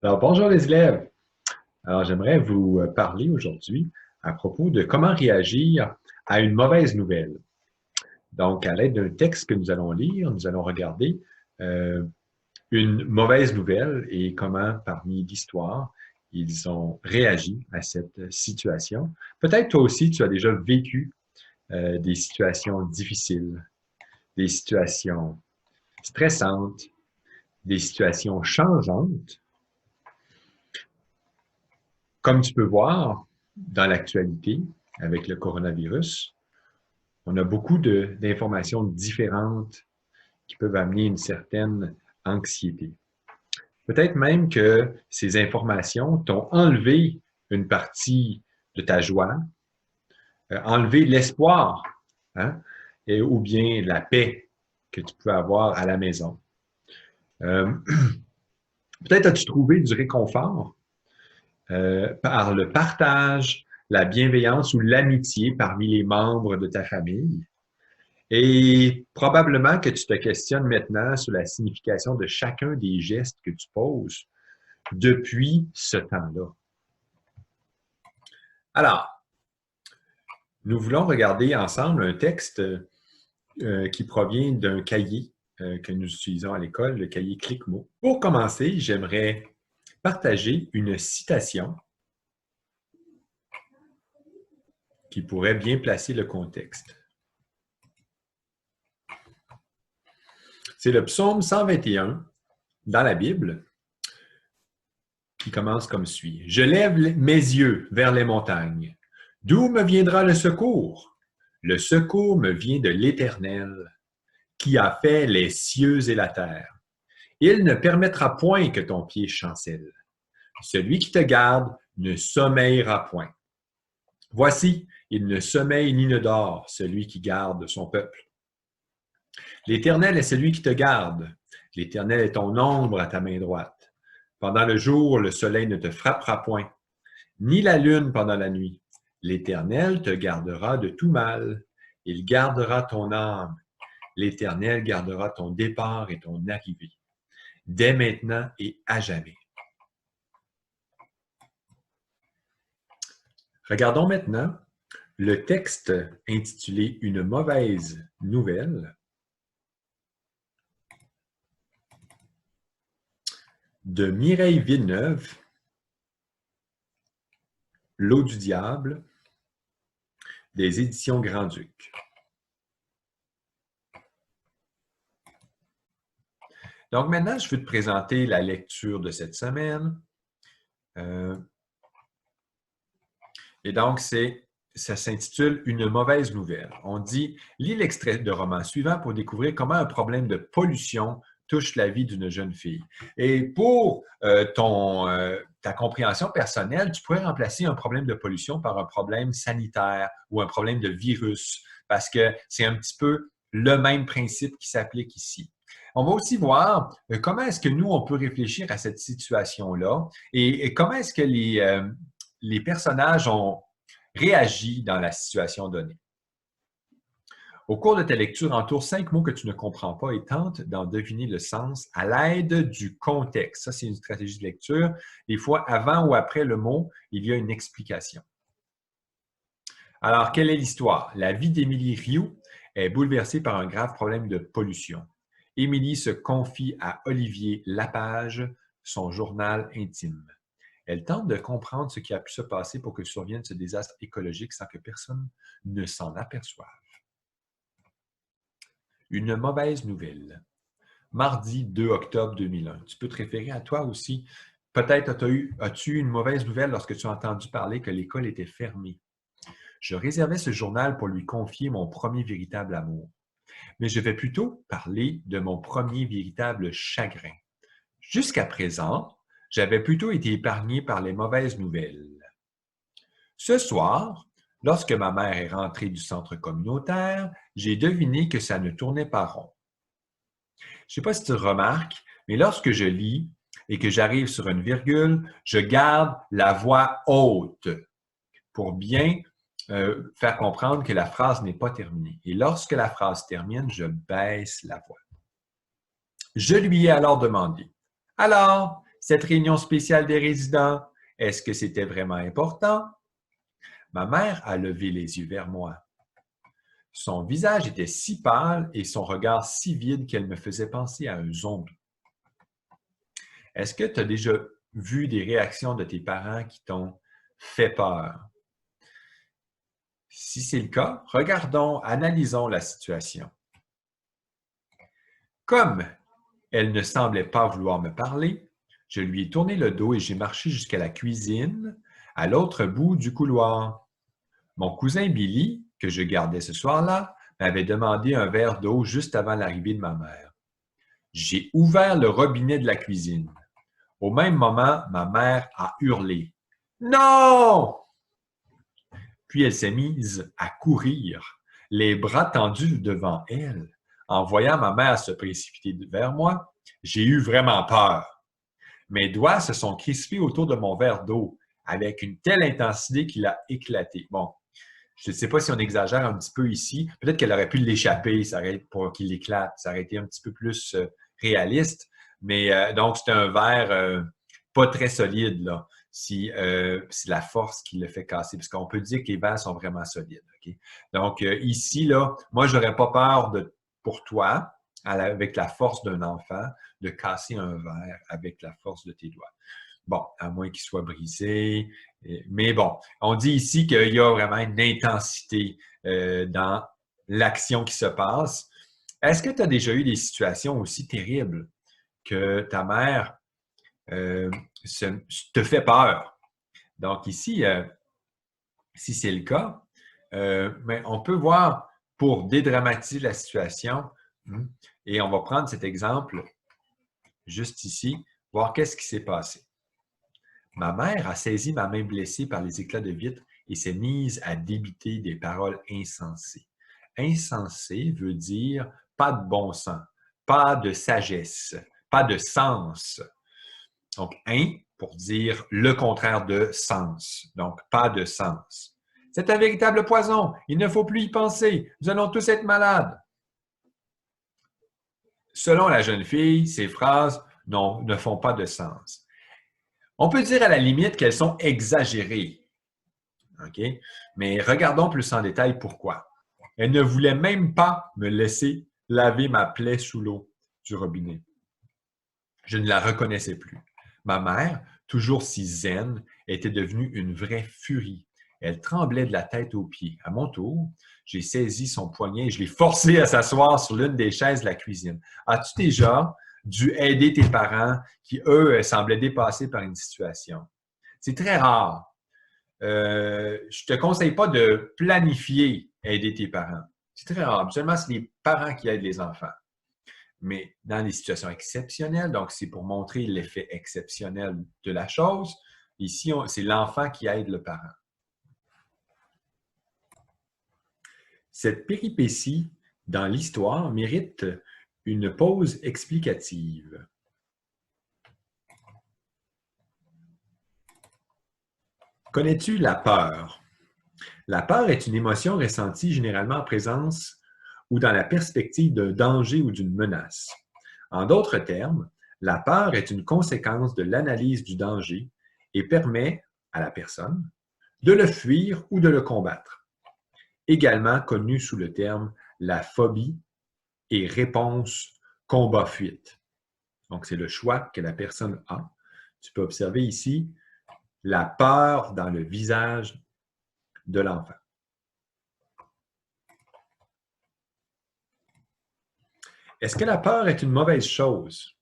Alors, bonjour les élèves. Alors, j'aimerais vous parler aujourd'hui à propos de comment réagir à une mauvaise nouvelle. Donc, à l'aide d'un texte que nous allons lire, nous allons regarder euh, une mauvaise nouvelle et comment, parmi l'histoire, ils ont réagi à cette situation. Peut-être toi aussi, tu as déjà vécu des situations difficiles, des situations stressantes, des situations changeantes. Comme tu peux voir dans l'actualité avec le coronavirus, on a beaucoup d'informations différentes qui peuvent amener une certaine anxiété. Peut-être même que ces informations t'ont enlevé une partie de ta joie, enlevé l'espoir, hein, ou bien la paix que tu peux avoir à la maison. Euh, Peut-être as-tu trouvé du réconfort par le partage, la bienveillance ou l'amitié parmi les membres de ta famille. Et probablement que tu te questionnes maintenant sur la signification de chacun des gestes que tu poses depuis ce temps-là. Alors, nous voulons regarder ensemble un texte qui provient d'un cahier que nous utilisons à l'école, le cahier Clic-mots. Pour commencer, j'aimerais partager une citation qui pourrait bien placer le contexte. C'est le psaume 121 dans la Bible qui commence comme suit. Je lève mes yeux vers les montagnes. D'où me viendra le secours? Le secours me vient de l'Éternel, qui a fait les cieux et la terre. Il ne permettra point que ton pied chancelle. Celui qui te garde ne sommeillera point. Voici, il ne sommeille ni ne dort, celui qui garde son peuple. L'Éternel est celui qui te garde. L'Éternel est ton ombre à ta main droite. Pendant le jour, le soleil ne te frappera point, ni la lune pendant la nuit. L'Éternel te gardera de tout mal. Il gardera ton âme. L'Éternel gardera ton départ et ton arrivée, dès maintenant et à jamais. Regardons maintenant le texte intitulé Une mauvaise nouvelle de Mireille Villeneuve, L'eau du diable, des éditions Grand-Duc. Donc maintenant, je vais te présenter la lecture de cette semaine. Et donc, ça s'intitule Une mauvaise nouvelle. On dit, lis l'extrait de roman suivant pour découvrir comment un problème de pollution touche la vie d'une jeune fille. Et pour ta compréhension personnelle, tu pourrais remplacer un problème de pollution par un problème sanitaire ou un problème de virus, parce que c'est un petit peu le même principe qui s'applique ici. On va aussi voir comment est-ce que nous, on peut réfléchir à cette situation-là et comment est-ce que les personnages ont réagi dans la situation donnée. Au cours de ta lecture, entoure 5 mots que tu ne comprends pas et tente d'en deviner le sens à l'aide du contexte. Ça, c'est une stratégie de lecture. Des fois, avant ou après le mot, il y a une explication. Alors, quelle est l'histoire? La vie d'Émilie Rioux est bouleversée par un grave problème de pollution. Émilie se confie à Olivier Lapage, son journal intime. Elle tente de comprendre ce qui a pu se passer pour que survienne ce désastre écologique sans que personne ne s'en aperçoive. Une mauvaise nouvelle. Mardi 2 octobre 2001. Tu peux te référer à toi aussi. Peut-être as-tu eu une mauvaise nouvelle lorsque tu as entendu parler que l'école était fermée. Je réservais ce journal pour lui confier mon premier véritable amour. Mais je vais plutôt parler de mon premier véritable chagrin. Jusqu'à présent, j'avais plutôt été épargné par les mauvaises nouvelles. Ce soir, lorsque ma mère est rentrée du centre communautaire, j'ai deviné que ça ne tournait pas rond. Je ne sais pas si tu remarques, mais lorsque je lis et que j'arrive sur une virgule, je garde la voix haute pour bien faire comprendre que la phrase n'est pas terminée. Et lorsque la phrase termine, je baisse la voix. Je lui ai alors demandé « Alors, Cette réunion spéciale des résidents, est-ce que c'était vraiment important? Ma mère a levé les yeux vers moi. Son visage était si pâle et son regard si vide qu'elle me faisait penser à un zombie. Est-ce que tu as déjà vu des réactions de tes parents qui t'ont fait peur? Si c'est le cas, regardons, analysons la situation. Comme elle ne semblait pas vouloir me parler, je lui ai tourné le dos et j'ai marché jusqu'à la cuisine, à l'autre bout du couloir. Mon cousin Billy, que je gardais ce soir-là, m'avait demandé un verre d'eau juste avant l'arrivée de ma mère. J'ai ouvert le robinet de la cuisine. Au même moment, ma mère a hurlé. « Non! » Puis elle s'est mise à courir, les bras tendus devant elle. En voyant ma mère se précipiter vers moi, j'ai eu vraiment peur. Mes doigts se sont crispés autour de mon verre d'eau avec une telle intensité qu'il a éclaté. Bon, je ne sais pas si on exagère un petit peu ici. Peut-être qu'elle aurait pu l'échapper pour qu'il éclate. Ça aurait été un petit peu plus réaliste. Mais donc, c'est un verre pas très solide, là. Si c'est la force qui le fait casser. Parce qu'on peut dire que les verres sont vraiment solides. Okay? Donc, ici, là, moi, je n'aurais pas peur pour toi, avec la force d'un enfant, de casser un verre avec la force de tes doigts. Bon, à moins qu'il soit brisé. Mais bon, on dit ici qu'il y a vraiment une intensité dans l'action qui se passe. Est-ce que tu as déjà eu des situations aussi terribles que ta mère te fait peur? Donc ici, si c'est le cas, mais on peut voir pour dédramatiser la situation, et on va prendre cet exemple juste ici, voir qu'est-ce qui s'est passé. Ma mère a saisi ma main blessée par les éclats de vitre et s'est mise à débiter des paroles insensées. Insensé veut dire pas de bon sens, pas de sagesse, pas de sens. Donc, pour dire le contraire de sens. Donc, pas de sens. C'est un véritable poison. Il ne faut plus y penser. Nous allons tous être malades. Selon la jeune fille, ces phrases ne font pas de sens. On peut dire à la limite qu'elles sont exagérées. OK? Mais regardons plus en détail pourquoi. Elle ne voulait même pas me laisser laver ma plaie sous l'eau du robinet. Je ne la reconnaissais plus. Ma mère, toujours si zen, était devenue une vraie furie. Elle tremblait de la tête aux pieds. À mon tour, j'ai saisi son poignet et je l'ai forcé à s'asseoir sur l'une des chaises de la cuisine. As-tu déjà dû aider tes parents qui, eux, semblaient dépassés par une situation? C'est très rare. Je ne te conseille pas de planifier aider tes parents. C'est très rare. Habituellement, c'est les parents qui aident les enfants. Mais dans les situations exceptionnelles, donc c'est pour montrer l'effet exceptionnel de la chose, ici, c'est l'enfant qui aide le parent. Cette péripétie dans l'histoire mérite une pause explicative. Connais-tu la peur? La peur est une émotion ressentie généralement en présence ou dans la perspective d'un danger ou d'une menace. En d'autres termes, la peur est une conséquence de l'analyse du danger et permet à la personne de le fuir ou de le combattre. Également connue sous le terme la phobie et réponse combat-fuite. Donc, c'est le choix que la personne a. Tu peux observer ici la peur dans le visage de l'enfant. Est-ce que la peur est une mauvaise chose?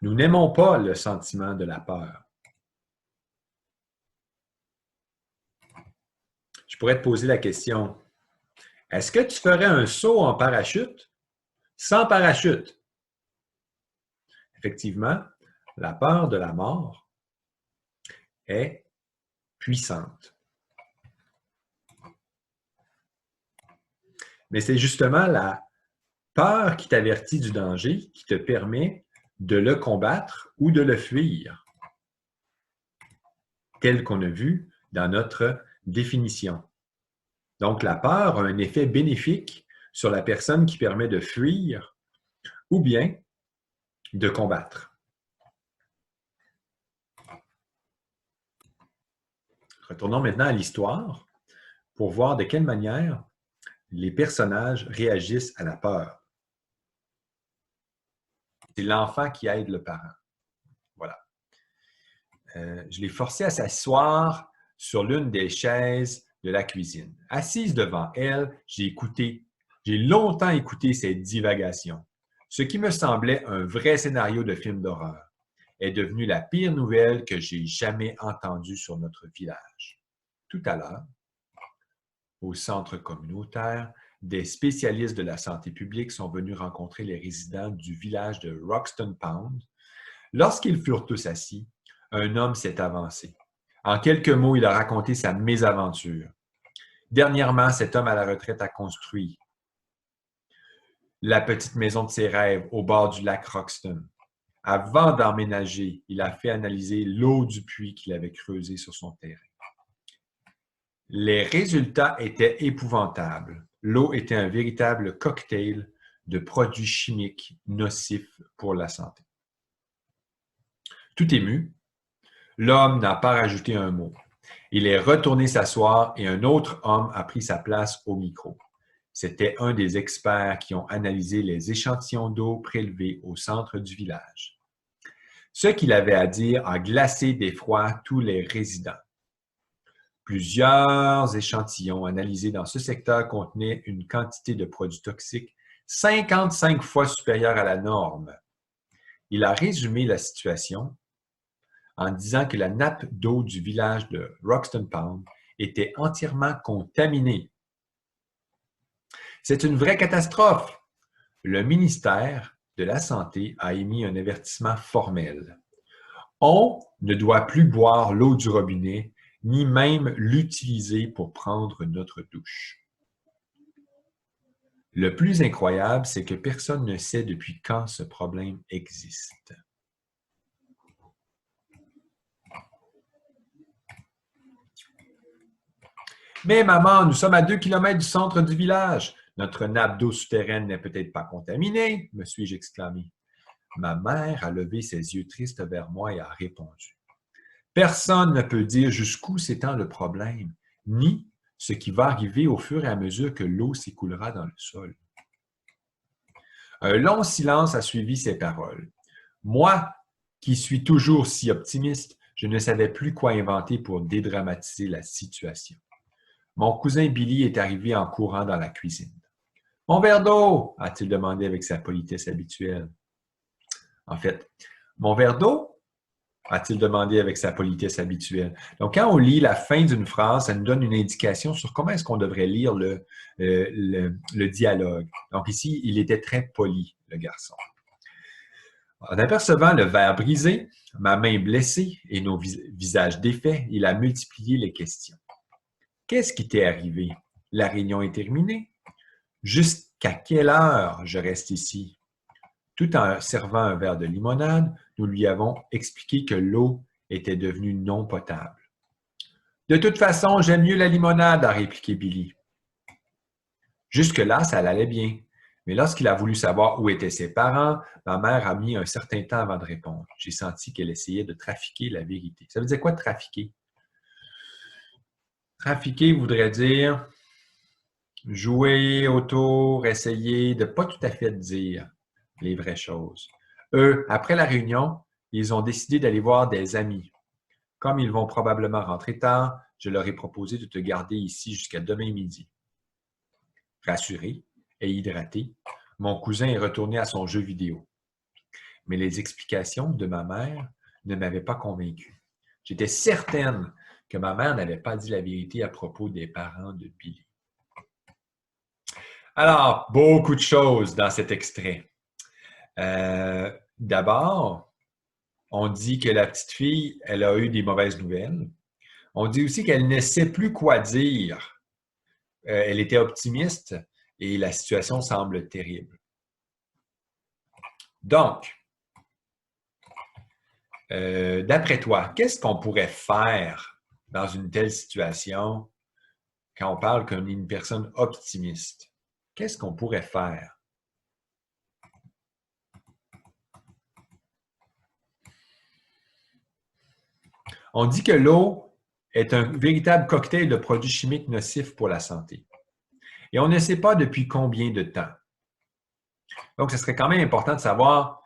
Nous n'aimons pas le sentiment de la peur. Je pourrais te poser la question, est-ce que tu ferais un saut en parachute sans parachute? Effectivement, la peur de la mort est puissante. Mais c'est justement la peur qui t'avertit du danger qui te permet de le combattre ou de le fuir, tel qu'on a vu dans notre définition. Donc, la peur a un effet bénéfique sur la personne qui permet de fuir ou bien de combattre. Retournons maintenant à l'histoire pour voir de quelle manière les personnages réagissent à la peur. C'est l'enfant qui aide le parent. Voilà. Je l'ai forcé à s'asseoir sur l'une des chaises de la cuisine. Assise devant elle, j'ai longtemps écouté ses divagations. Ce qui me semblait un vrai scénario de film d'horreur est devenu la pire nouvelle que j'ai jamais entendue sur notre village. Tout à l'heure, au centre communautaire, des spécialistes de la santé publique sont venus rencontrer les résidents du village de Roxton Pound. Lorsqu'ils furent tous assis, un homme s'est avancé. En quelques mots, il a raconté sa mésaventure. Dernièrement, cet homme à la retraite a construit la petite maison de ses rêves au bord du lac Roxton. Avant d'emménager, il a fait analyser l'eau du puits qu'il avait creusé sur son terrain. Les résultats étaient épouvantables. L'eau était un véritable cocktail de produits chimiques nocifs pour la santé. Tout ému, l'homme n'a pas rajouté un mot. Il est retourné s'asseoir et un autre homme a pris sa place au micro. C'était un des experts qui ont analysé les échantillons d'eau prélevés au centre du village. Ce qu'il avait à dire a glacé d'effroi tous les résidents. Plusieurs échantillons analysés dans ce secteur contenaient une quantité de produits toxiques 55 fois supérieure à la norme. Il a résumé la situation en disant que la nappe d'eau du village de Roxton Pound était entièrement contaminée. C'est une vraie catastrophe. Le ministère de la Santé a émis un avertissement formel. On ne doit plus boire l'eau du robinet, ni même l'utiliser pour prendre notre douche. Le plus incroyable, c'est que personne ne sait depuis quand ce problème existe. Mais maman, nous sommes à 2 kilomètres du centre du village. Notre nappe d'eau souterraine n'est peut-être pas contaminée, me suis-je exclamé. Ma mère a levé ses yeux tristes vers moi et a répondu. Personne ne peut dire jusqu'où s'étend le problème, ni ce qui va arriver au fur et à mesure que l'eau s'écoulera dans le sol. Un long silence a suivi ces paroles. Moi, qui suis toujours si optimiste, je ne savais plus quoi inventer pour dédramatiser la situation. Mon cousin Billy est arrivé en courant dans la cuisine. « Mon verre d'eau » a-t-il demandé avec sa politesse habituelle. En fait, « Mon verre d'eau » a-t-il demandé avec sa politesse habituelle. Donc, quand on lit la fin d'une phrase, ça nous donne une indication sur comment est-ce qu'on devrait lire le dialogue. Donc ici, il était très poli, le garçon. En apercevant le verre brisé, ma main blessée et nos visages défaits, il a multiplié les questions. Qu'est-ce qui t'est arrivé? La réunion est terminée? Jusqu'à quelle heure je reste ici? Tout en servant un verre de limonade, nous lui avons expliqué que l'eau était devenue non potable. De toute façon, j'aime mieux la limonade, a répliqué Billy. Jusque-là, ça allait bien. Mais lorsqu'il a voulu savoir où étaient ses parents, ma mère a mis un certain temps avant de répondre. J'ai senti qu'elle essayait de trafiquer la vérité. Ça veut dire quoi, trafiquer? Trafiquer voudrait dire jouer autour, essayer de pas tout à fait dire les vraies choses. Eux, après la réunion, ils ont décidé d'aller voir des amis. Comme ils vont probablement rentrer tard, je leur ai proposé de te garder ici jusqu'à demain midi. Rassuré et hydraté, mon cousin est retourné à son jeu vidéo. Mais les explications de ma mère ne m'avaient pas convaincu. J'étais certaine que ma mère n'avait pas dit la vérité à propos des parents de Billy. Alors, beaucoup de choses dans cet extrait. D'abord, on dit que la petite fille, elle a eu des mauvaises nouvelles. On dit aussi qu'elle ne sait plus quoi dire. Elle était optimiste et la situation semble terrible. Donc, d'après toi, qu'est-ce qu'on pourrait faire dans une telle situation quand on parle qu'on est une personne optimiste? Qu'est-ce qu'on pourrait faire? On dit que l'eau est un véritable cocktail de produits chimiques nocifs pour la santé. Et on ne sait pas depuis combien de temps. Donc, ce serait quand même important de savoir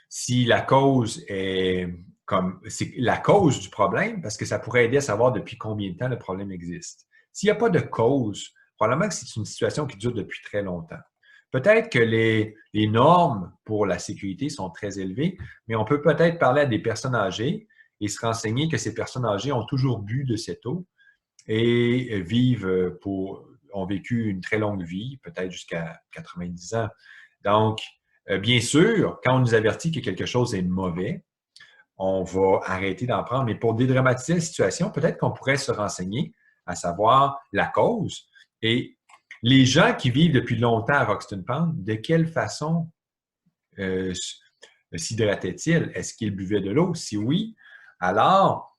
si la cause est comme c'est la cause du problème, parce que ça pourrait aider à savoir depuis combien de temps le problème existe. S'il n'y a pas de cause, probablement que c'est une situation qui dure depuis très longtemps. Peut-être que les normes pour la sécurité sont très élevées, mais on peut peut-être parler à des personnes âgées et se renseigner que ces personnes âgées ont toujours bu de cette eau et ont vécu une très longue vie, peut-être jusqu'à 90 ans. Donc, bien sûr, quand on nous avertit que quelque chose est mauvais, on va arrêter d'en prendre. Mais pour dédramatiser la situation, peut-être qu'on pourrait se renseigner à savoir la cause. Et les gens qui vivent depuis longtemps à Roxton Pond, de quelle façon s'hydrataient-ils? Est-ce qu'ils buvaient de l'eau? Si oui, alors,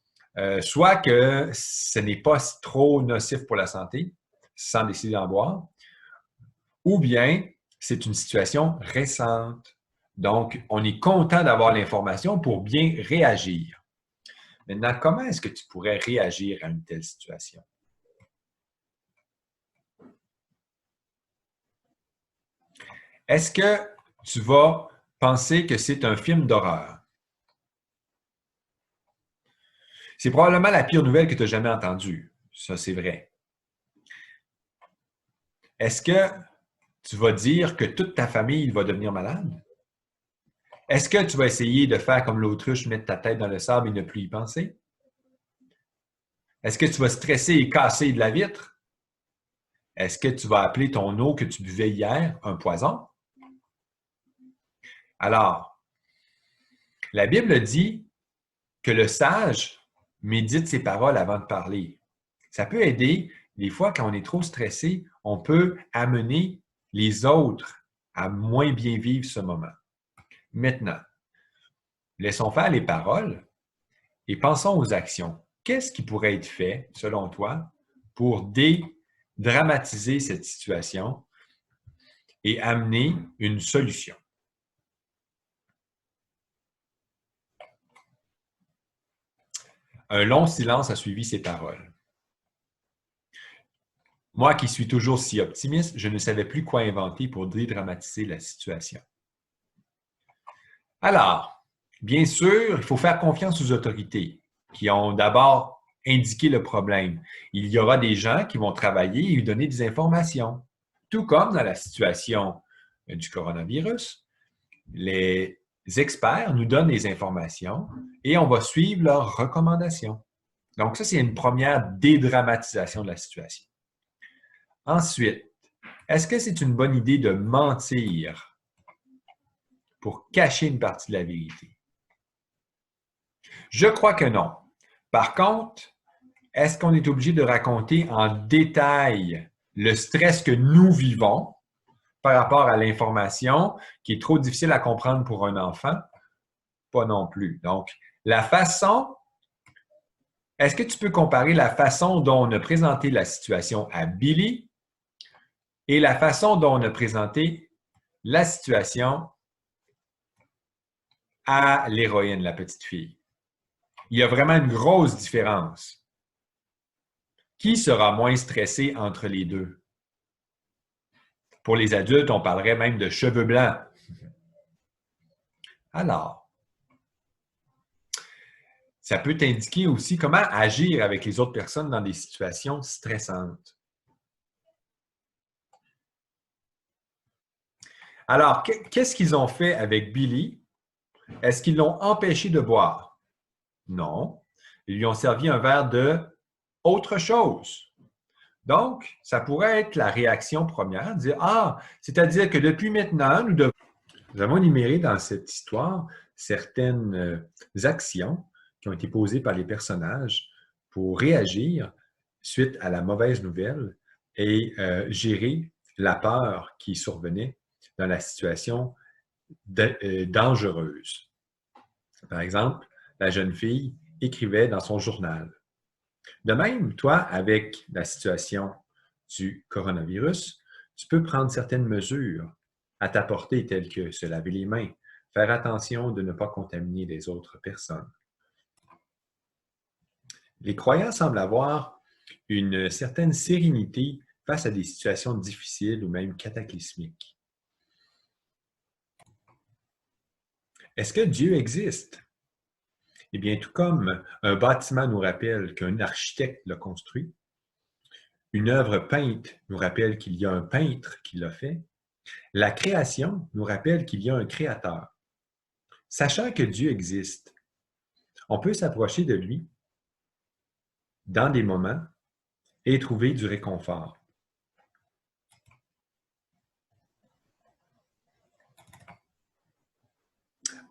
soit que ce n'est pas trop nocif pour la santé, sans décider d'en boire, ou bien c'est une situation récente. Donc, on est content d'avoir l'information pour bien réagir. Maintenant, comment est-ce que tu pourrais réagir à une telle situation? Est-ce que tu vas penser que c'est un film d'horreur? C'est probablement la pire nouvelle que tu as jamais entendue. Ça, c'est vrai. Est-ce que tu vas dire que toute ta famille va devenir malade? Est-ce que tu vas essayer de faire comme l'autruche, mettre ta tête dans le sable et ne plus y penser? Est-ce que tu vas stresser et casser de la vitre? Est-ce que tu vas appeler ton eau que tu buvais hier un poison? Alors, la Bible dit que le sage médite ses paroles avant de parler. Ça peut aider. Des fois, quand on est trop stressé, on peut amener les autres à moins bien vivre ce moment. Maintenant, laissons faire les paroles et pensons aux actions. Qu'est-ce qui pourrait être fait, selon toi, pour dédramatiser cette situation et amener une solution? Un long silence a suivi ces paroles. Moi qui suis toujours si optimiste, je ne savais plus quoi inventer pour dédramatiser la situation. Alors, bien sûr, il faut faire confiance aux autorités qui ont d'abord indiqué le problème. Il y aura des gens qui vont travailler et lui donner des informations. Tout comme dans la situation du coronavirus, les experts nous donnent des informations et on va suivre leurs recommandations. Donc, ça, c'est une première dédramatisation de la situation. Ensuite, est-ce que c'est une bonne idée de mentir pour cacher une partie de la vérité? Je crois que non. Par contre, est-ce qu'on est obligé de raconter en détail le stress que nous vivons par rapport à l'information qui est trop difficile à comprendre pour un enfant? Pas non plus. Donc, est-ce que tu peux comparer la façon dont on a présenté la situation à Billy et la façon dont on a présenté la situation à l'héroïne, la petite fille? Il y a vraiment une grosse différence. Qui sera moins stressé entre les deux? Pour les adultes, on parlerait même de cheveux blancs. Alors, ça peut t'indiquer aussi comment agir avec les autres personnes dans des situations stressantes. Alors, qu'est-ce qu'ils ont fait avec Billy? Est-ce qu'ils l'ont empêché de boire? Non. Ils lui ont servi un verre de autre chose. Donc, ça pourrait être la réaction première, dire « Ah, c'est-à-dire que depuis maintenant, nous avons énuméré dans cette histoire certaines actions qui ont été posées par les personnages pour réagir suite à la mauvaise nouvelle et gérer la peur qui survenait dans la situation dangereuse. Par exemple, la jeune fille écrivait dans son journal. De même, toi, avec la situation du coronavirus, tu peux prendre certaines mesures à ta portée, telles que se laver les mains, faire attention de ne pas contaminer les autres personnes. Les croyants semblent avoir une certaine sérénité face à des situations difficiles ou même cataclysmiques. Est-ce que Dieu existe? Eh bien, tout comme un bâtiment nous rappelle qu'un architecte l'a construit, une œuvre peinte nous rappelle qu'il y a un peintre qui l'a fait, la création nous rappelle qu'il y a un créateur. Sachant que Dieu existe, on peut s'approcher de lui dans des moments et trouver du réconfort.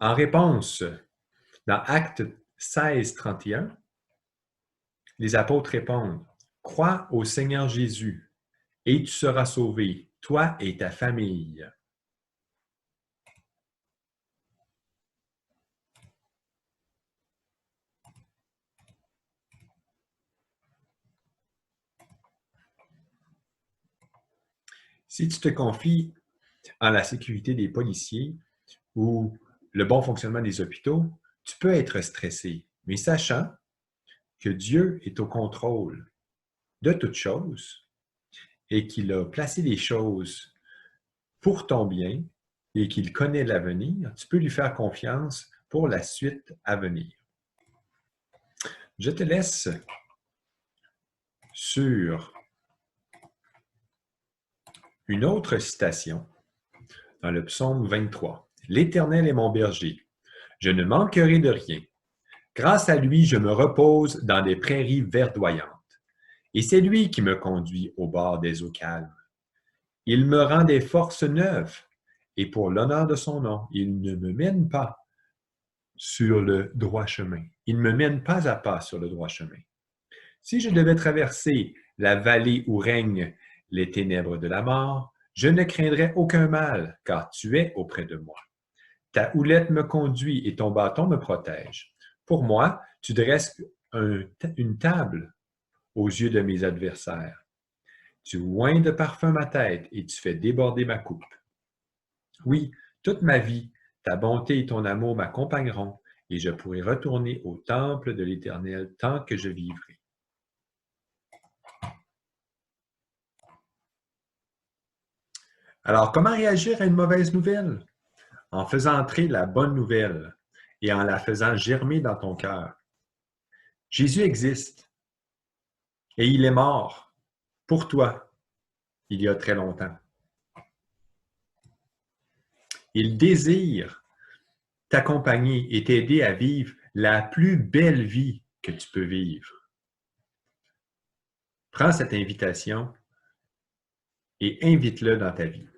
En réponse, dans Actes 16, 31, les apôtres répondent: « Crois au Seigneur Jésus et tu seras sauvé, toi et ta famille. » Si tu te confies en la sécurité des policiers ou le bon fonctionnement des hôpitaux, tu peux être stressé, mais sachant que Dieu est au contrôle de toutes choses et qu'il a placé les choses pour ton bien et qu'il connaît l'avenir, tu peux lui faire confiance pour la suite à venir. Je te laisse sur une autre citation dans le psaume 23. « L'Éternel est mon berger, je ne manquerai de rien. Grâce à lui, je me repose dans des prairies verdoyantes. Et c'est lui qui me conduit au bord des eaux calmes. Il me rend des forces neuves, et pour l'honneur de son nom, il ne me mène pas sur le droit chemin. Il ne me mène pas à pas sur le droit chemin. Si je devais traverser la vallée où règnent les ténèbres de la mort, je ne craindrais aucun mal, car tu es auprès de moi. Ta houlette me conduit et ton bâton me protège. Pour moi, tu dresses une table aux yeux de mes adversaires. Tu oins de parfum ma tête et tu fais déborder ma coupe. Oui, toute ma vie, ta bonté et ton amour m'accompagneront et je pourrai retourner au temple de l'Éternel tant que je vivrai. Alors, comment réagir à une mauvaise nouvelle? En faisant entrer la bonne nouvelle et en la faisant germer dans ton cœur. Jésus existe et il est mort pour toi il y a très longtemps. Il désire t'accompagner et t'aider à vivre la plus belle vie que tu peux vivre. Prends cette invitation et invite-le dans ta vie.